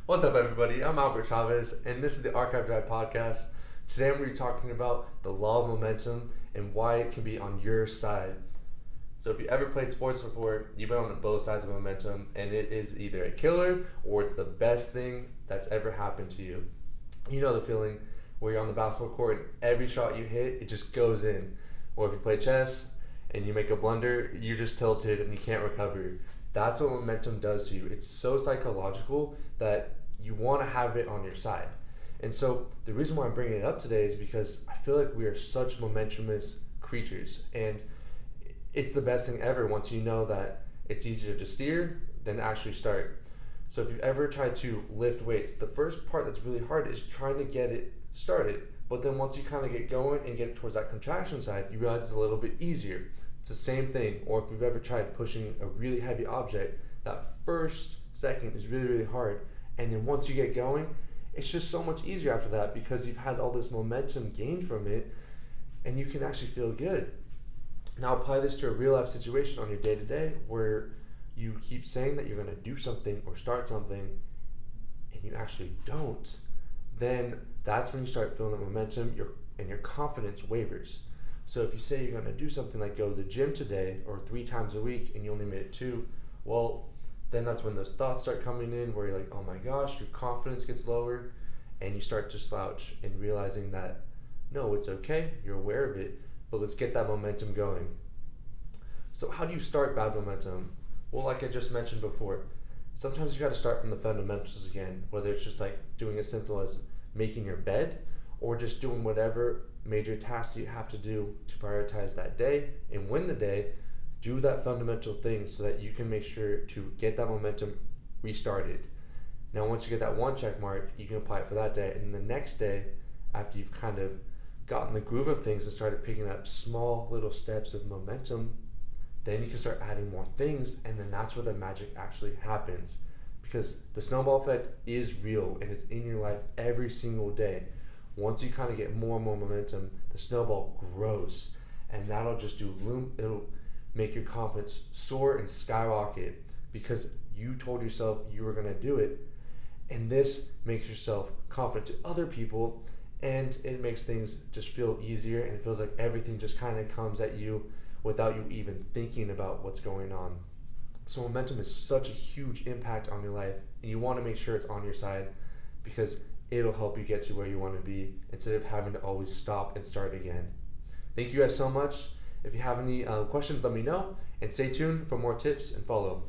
What's up, everybody? I'm Chavez, and this is the Archive podcast. Today, I'm going to be talking about the law of momentum and why it can be on your side. So, if you ever played sports before, you've been on both sides of momentum, and it is either a killer or it's the best thing that's ever happened to you. You know the feeling where you're on the basketball court and every shot you hit, it just goes in. Or if you play chess and you make a blunder, you're just tilted and you can't recover. That's what momentum does to you. It's so psychological that you want to have it on your side. And so the reason why I'm bringing it up today is because I feel like we are such momentumous creatures, and it's the best thing ever once you know that it's easier to steer than actually start. So if you've ever tried to lift weights, the first part that's really hard is trying to get it started. But then once you kind of get going and get towards that contraction side, you realize it's a little bit easier. It's the same thing. Or if you've ever tried pushing a really heavy object, that first second is really, really hard. And then once you get going, it's just so much easier after that because you've had all this momentum gained from it and you can actually feel good. Now apply this to a real life situation on your day to day where you keep saying that you're going to do something or start something and you actually don't. Then that's when you start feeling the momentum and your confidence wavers. So if you say you're going to do something like go to the gym today or 3 times a week and you only made it 2, well, then that's when those thoughts start coming in where you're like, oh my gosh, your confidence gets lower and you start to slouch and realizing that, no, it's okay, you're aware of it, but let's get that momentum going. So how do you start bad momentum? Well, like I just mentioned before, sometimes you got to start from the fundamentals again, whether it's just like doing as simple as making your bed or just doing whatever major tasks you have to do to prioritize that day and win the day. Do that fundamental thing so that you can make sure to get that momentum restarted. Now, once you get that 1 check mark, you can apply it for that day. And the next day, after you've kind of gotten the groove of things and started picking up small little steps of momentum, then you can start adding more things. And then that's where the magic actually happens. Because the snowball effect is real and it's in your life every single day. Once you kind of get more and more momentum, the snowball grows. And that'll just it'll make your confidence soar and skyrocket because you told yourself you were going to do it. And this makes yourself confident to other people, and it makes things just feel easier, and it feels like everything just kind of comes at you without you even thinking about what's going on. So momentum is such a huge impact on your life, and you want to make sure it's on your side because it'll help you get to where you want to be instead of having to always stop and start again. Thank you guys so much. If you have any questions, let me know, and stay tuned for more tips and follow.